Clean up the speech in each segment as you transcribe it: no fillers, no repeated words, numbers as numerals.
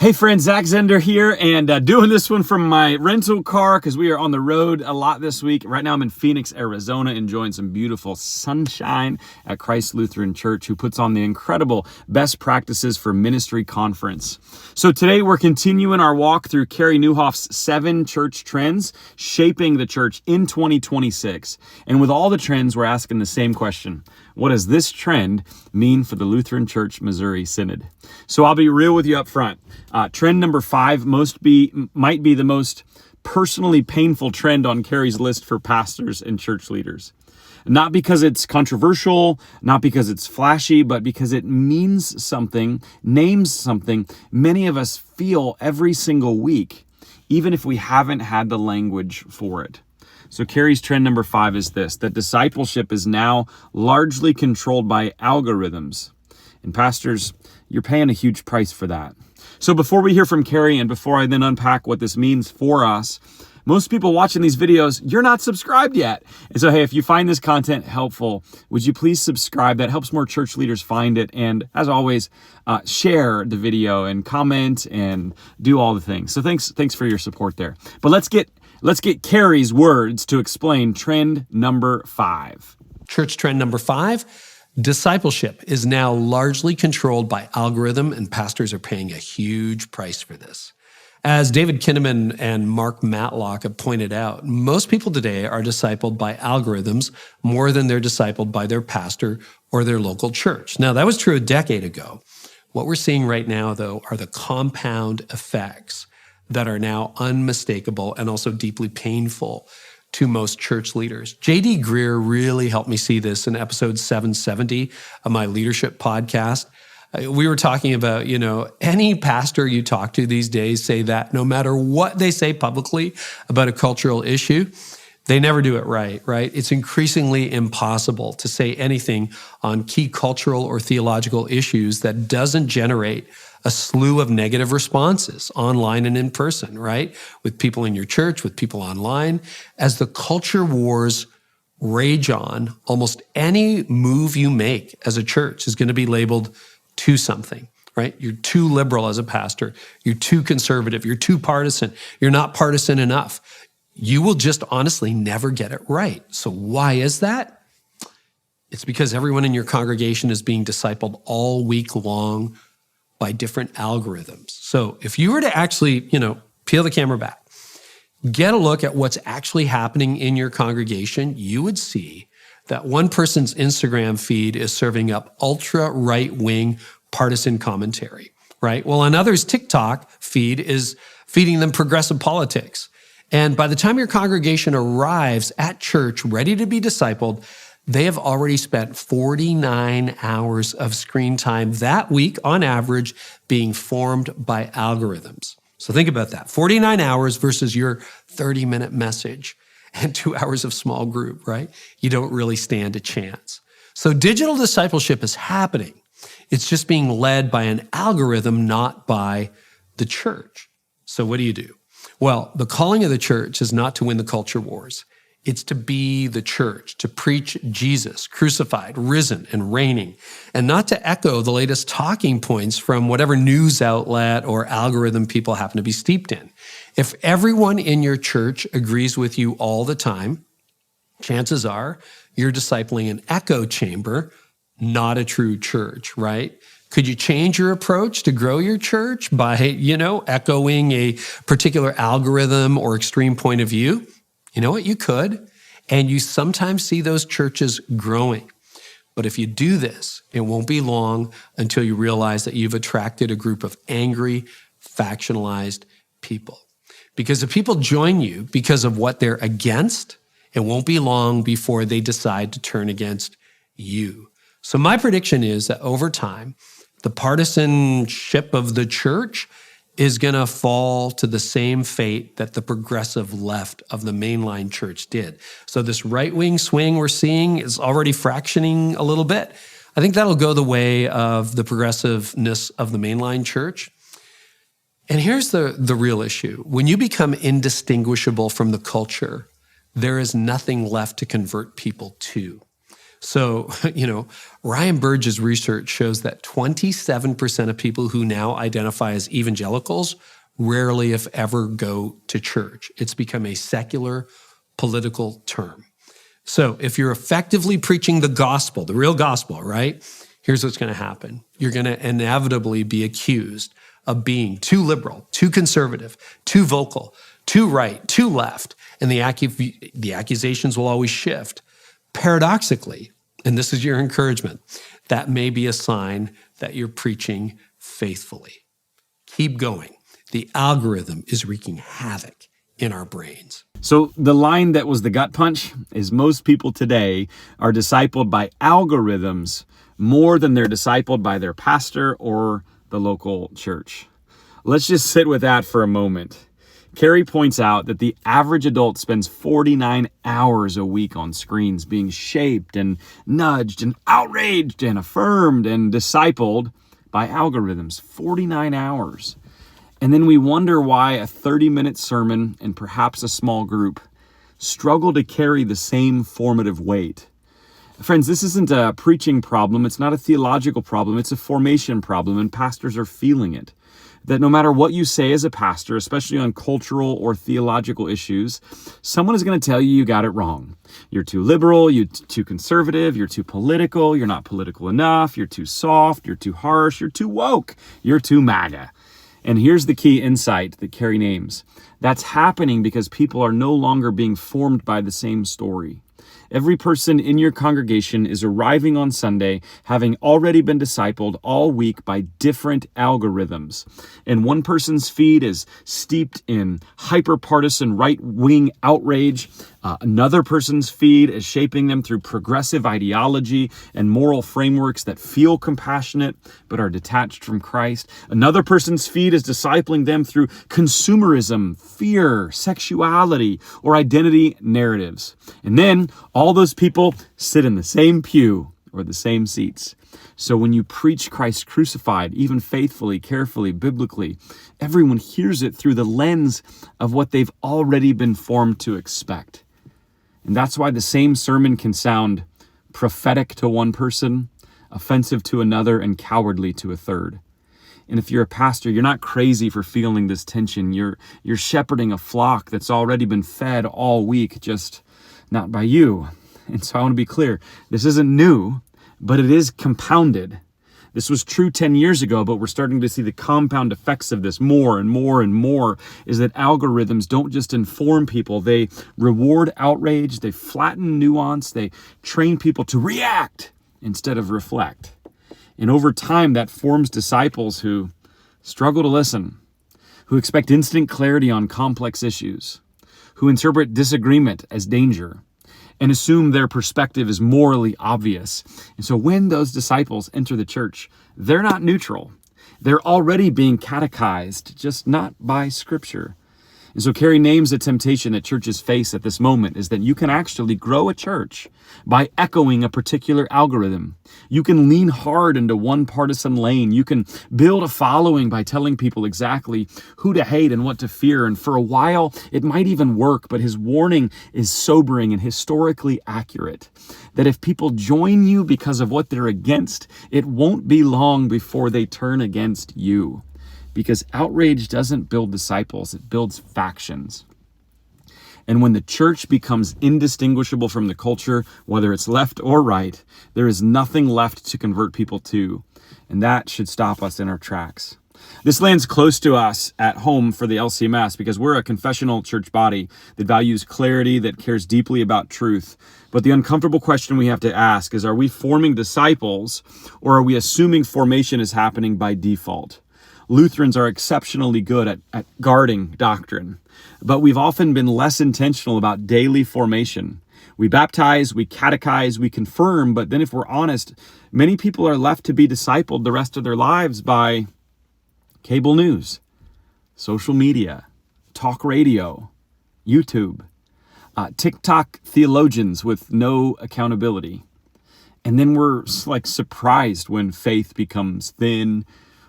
Hey friends, Zach Zender here, and doing this one from my rental car because we are on the road a lot this week. Right now I'm in Phoenix, Arizona, enjoying some beautiful sunshine at Christ Lutheran Church, who puts on the incredible Best Practices for Ministry Conference. So today we're continuing our walk through Carey Nieuwhof's 7 church trends shaping the church in 2026. And with all the trends, we're asking the same question. What does this trend mean for the Lutheran Church Missouri Synod? So I'll be real with you up front. Trend number 5 might be the most personally painful trend on Carey's list for pastors and church leaders. Not because it's controversial, not because it's flashy, but because it means something, names something many of us feel every single week, even if we haven't had the language for it. So Carey's trend number 5 is this, that discipleship is now largely controlled by algorithms. And pastors, you're paying a huge price for that. So before we hear from Carey and before I then unpack what this means for us, most people watching these videos, you're not subscribed yet. And so, hey, if you find this content helpful, would you please subscribe? That helps more church leaders find it. And as always, share the video and comment and do all the things. So thanks for your support there. But let's get Carey's words to explain trend number 5. Church trend number 5. Discipleship is now largely controlled by algorithm, and pastors are paying a huge price for this. As David Kinnaman and Mark Matlock have pointed out, most people today are discipled by algorithms more than they're discipled by their pastor or their local church. Now, that was true a decade ago. What we're seeing right now, though, are the compound effects that are now unmistakable and also deeply painful to most church leaders. J.D. Greer really helped me see this in episode 770 of my leadership podcast. We were talking about, any pastor you talk to these days say that no matter what they say publicly about a cultural issue, they never do it right? It's increasingly impossible to say anything on key cultural or theological issues that doesn't generate a slew of negative responses online and in person, right? With people in your church, with people online. As the culture wars rage on, almost any move you make as a church is going to be labeled to something, right? You're too liberal as a pastor. You're too conservative. You're too partisan. You're not partisan enough. You will just honestly never get it right. So why is that? It's because everyone in your congregation is being discipled all week long by different algorithms. So if you were to actually, peel the camera back, get a look at what's actually happening in your congregation, you would see that one person's Instagram feed is serving up ultra right-wing partisan commentary, right? While another's TikTok feed is feeding them progressive politics. And by the time your congregation arrives at church ready to be discipled, they have already spent 49 hours of screen time that week on average being formed by algorithms. So think about that, 49 hours versus your 30-minute message and 2 hours of small group, right? You don't really stand a chance. So digital discipleship is happening. It's just being led by an algorithm, not by the church. So what do you do? Well, the calling of the church is not to win the culture wars. It's to be the church, to preach Jesus, crucified, risen, and reigning, and not to echo the latest talking points from whatever news outlet or algorithm people happen to be steeped in. If everyone in your church agrees with you all the time, chances are you're discipling an echo chamber, not a true church, right? Could you change your approach to grow your church by, echoing a particular algorithm or extreme point of view? You know what? You could. And you sometimes see those churches growing. But if you do this, it won't be long until you realize that you've attracted a group of angry, factionalized people. Because if people join you because of what they're against, it won't be long before they decide to turn against you. So my prediction is that over time, the partisanship of the church is going to fall to the same fate that the progressive left of the mainline church did. So this right-wing swing we're seeing is already fractioning a little bit. I think that'll go the way of the progressiveness of the mainline church. And here's the real issue. When you become indistinguishable from the culture, there is nothing left to convert people to. So, Ryan Burge's research shows that 27% of people who now identify as evangelicals rarely, if ever, go to church. It's become a secular political term. So if you're effectively preaching the gospel, the real gospel, right? Here's what's going to happen. You're going to inevitably be accused of being too liberal, too conservative, too vocal, too right, too left, and the accusations will always shift. Paradoxically, and this is your encouragement, that may be a sign that you're preaching faithfully. Keep going. The algorithm is wreaking havoc in our brains. So the line that was the gut punch is most people today are discipled by algorithms more than they're discipled by their pastor or the local church. Let's just sit with that for a moment. Carey points out that the average adult spends 49 hours a week on screens being shaped and nudged and outraged and affirmed and discipled by algorithms. 49 hours. And then we wonder why a 30-minute sermon and perhaps a small group struggle to carry the same formative weight. Friends, this isn't a preaching problem. It's not a theological problem. It's a formation problem, and pastors are feeling it. That no matter what you say as a pastor, especially on cultural or theological issues, someone is going to tell you got it wrong. You're too liberal, you're too conservative, you're too political, you're not political enough, you're too soft, you're too harsh, you're too woke, you're too MAGA. And here's the key insight that Carey names. That's happening because people are no longer being formed by the same story. Every person in your congregation is arriving on Sunday having already been discipled all week by different algorithms. And one person's feed is steeped in hyper-partisan right-wing outrage. Another person's feed is shaping them through progressive ideology and moral frameworks that feel compassionate but are detached from Christ. Another person's feed is discipling them through consumerism, fear, sexuality, or identity narratives. And then all those people sit in the same pew or the same seats. So when you preach Christ crucified, even faithfully, carefully, biblically, everyone hears it through the lens of what they've already been formed to expect. And that's why the same sermon can sound prophetic to one person, offensive to another, and cowardly to a third. And if you're a pastor, you're not crazy for feeling this tension. You're shepherding a flock that's already been fed all week, just not by you. And so I want to be clear, this isn't new, but it is compounded. This was true 10 years ago, but we're starting to see the compound effects of this more and more and more, is that algorithms don't just inform people, they reward outrage, they flatten nuance, they train people to react instead of reflect. And over time, that forms disciples who struggle to listen, who expect instant clarity on complex issues, who interpret disagreement as danger, and assume their perspective is morally obvious. And so when those disciples enter the church, they're not neutral. They're already being catechized, just not by Scripture. And so Carey names the temptation that churches face at this moment is that you can actually grow a church by echoing a particular algorithm. You can lean hard into one partisan lane. You can build a following by telling people exactly who to hate and what to fear. And for a while, it might even work, but his warning is sobering and historically accurate. That if people join you because of what they're against, it won't be long before they turn against you. Because outrage doesn't build disciples, it builds factions. And when the church becomes indistinguishable from the culture, whether it's left or right, there is nothing left to convert people to. And that should stop us in our tracks. This lands close to us at home for the LCMS because we're a confessional church body that values clarity, that cares deeply about truth. But the uncomfortable question we have to ask is, are we forming disciples, or are we assuming formation is happening by default? Lutherans are exceptionally good at guarding doctrine, but we've often been less intentional about daily formation. We baptize, we catechize, we confirm, but then if we're honest, many people are left to be discipled the rest of their lives by cable news, social media, talk radio, YouTube, TikTok theologians with no accountability. And then we're surprised when faith becomes thin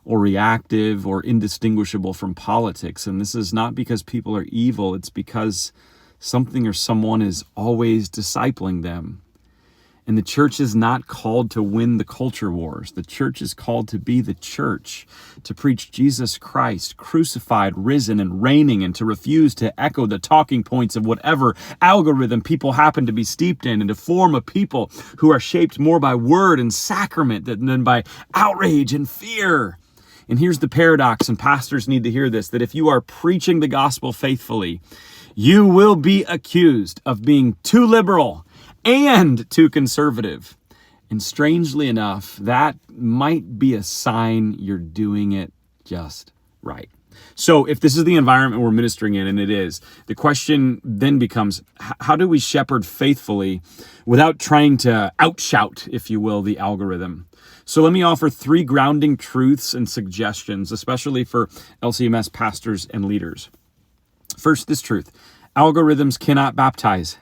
or reactive or indistinguishable from politics. And this is not because people are evil, it's because something or someone is always discipling them. And the church is not called to win the culture wars. The church is called to be the church, to preach Jesus Christ, crucified, risen, and reigning, and to refuse to echo the talking points of whatever algorithm people happen to be steeped in, and to form a people who are shaped more by word and sacrament than by outrage and fear. And here's the paradox, and pastors need to hear this, that if you are preaching the gospel faithfully, you will be accused of being too liberal and too conservative. And strangely enough, that might be a sign you're doing it just right. So if this is the environment we're ministering in, and it is, the question then becomes, how do we shepherd faithfully without trying to outshout, if you will, the algorithm? So let me offer 3 grounding truths and suggestions, especially for LCMS pastors and leaders. First, this truth: algorithms cannot baptize.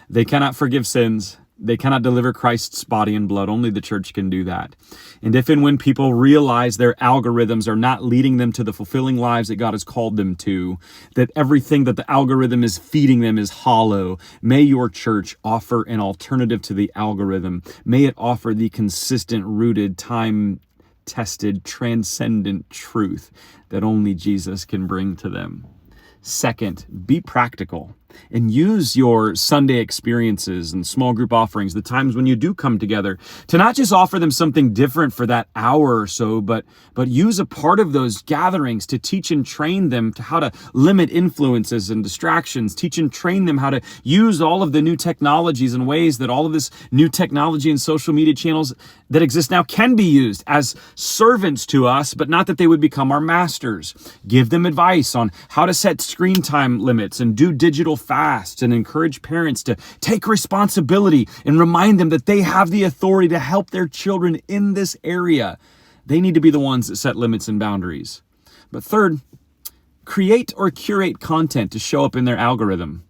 They cannot forgive sins. They cannot deliver Christ's body and blood. Only the church can do that. And if and when people realize their algorithms are not leading them to the fulfilling lives that God has called them to, that everything that the algorithm is feeding them is hollow, may your church offer an alternative to the algorithm. May it offer the consistent, rooted, time-tested, transcendent truth that only Jesus can bring to them. Second, be practical and use your Sunday experiences and small group offerings, the times when you do come together, to not just offer them something different for that hour or so, but use a part of those gatherings to teach and train them to how to limit influences and distractions, teach and train them how to use all of the new technologies and ways that all of this new technology and social media channels that exist now can be used as servants to us, but not that they would become our masters. Give them advice on how to set screen time limits and do digital fasts, and encourage parents to take responsibility and remind them that they have the authority to help their children in this area. They need to be the ones that set limits and boundaries. But third, create or curate content to show up in their algorithm.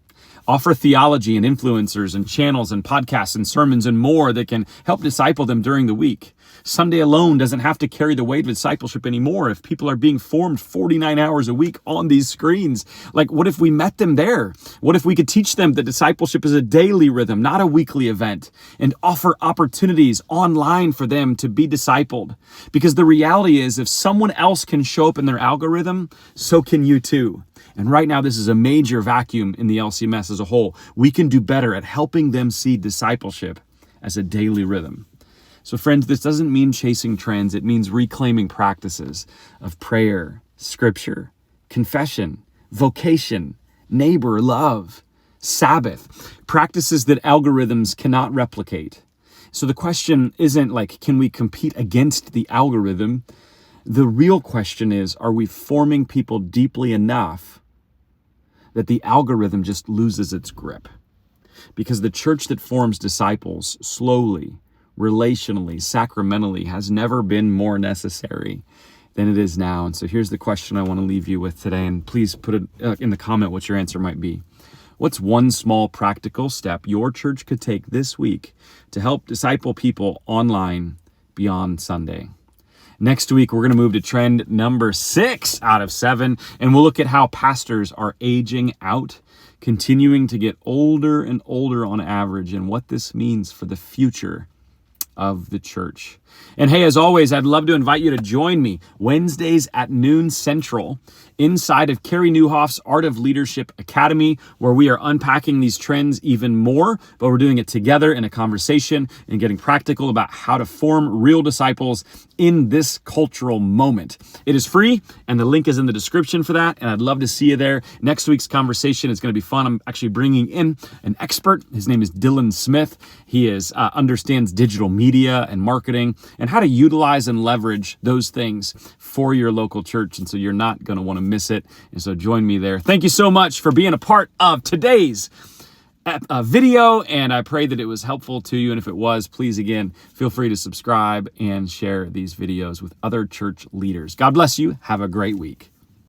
Offer theology and influencers and channels and podcasts and sermons and more that can help disciple them during the week. Sunday alone doesn't have to carry the weight of discipleship anymore if people are being formed 49 hours a week on these screens. Like, what if we met them there? What if we could teach them that discipleship is a daily rhythm, not a weekly event, and offer opportunities online for them to be discipled? Because the reality is, if someone else can show up in their algorithm, so can you too. And right now, this is a major vacuum in the LCMS as a whole. We can do better at helping them see discipleship as a daily rhythm. So friends, this doesn't mean chasing trends. It means reclaiming practices of prayer, scripture, confession, vocation, neighbor love, Sabbath, practices that algorithms cannot replicate. So the question isn't like, can we compete against the algorithm? The real question is, are we forming people deeply enough that the algorithm just loses its grip? Because the church that forms disciples slowly, relationally, sacramentally, has never been more necessary than it is now. And so here's the question I want to leave you with today, and please put it in the comment what your answer might be. What's one small practical step your church could take this week to help disciple people online beyond Sunday? Next week, we're going to move to trend number 6 out of 7, and we'll look at how pastors are aging out, continuing to get older and older on average, and what this means for the future of the church. And hey, as always, I'd love to invite you to join me Wednesdays at noon Central inside of Carey Nieuwhof's Art of Leadership Academy, where we are unpacking these trends even more, but we're doing it together in a conversation and getting practical about how to form real disciples in this cultural moment. It is free, and the link is in the description for that, and I'd love to see you there. Next week's conversation is going to be fun. I'm actually bringing in an expert. His name is Dylan Smith. He understands digital media and marketing and how to utilize and leverage those things for your local church. And so you're not going to want to miss it. And so join me there. Thank you so much for being a part of today's video, and I pray that it was helpful to you. And if it was, please, again, feel free to subscribe and share these videos with other church leaders. God bless you. Have a great week.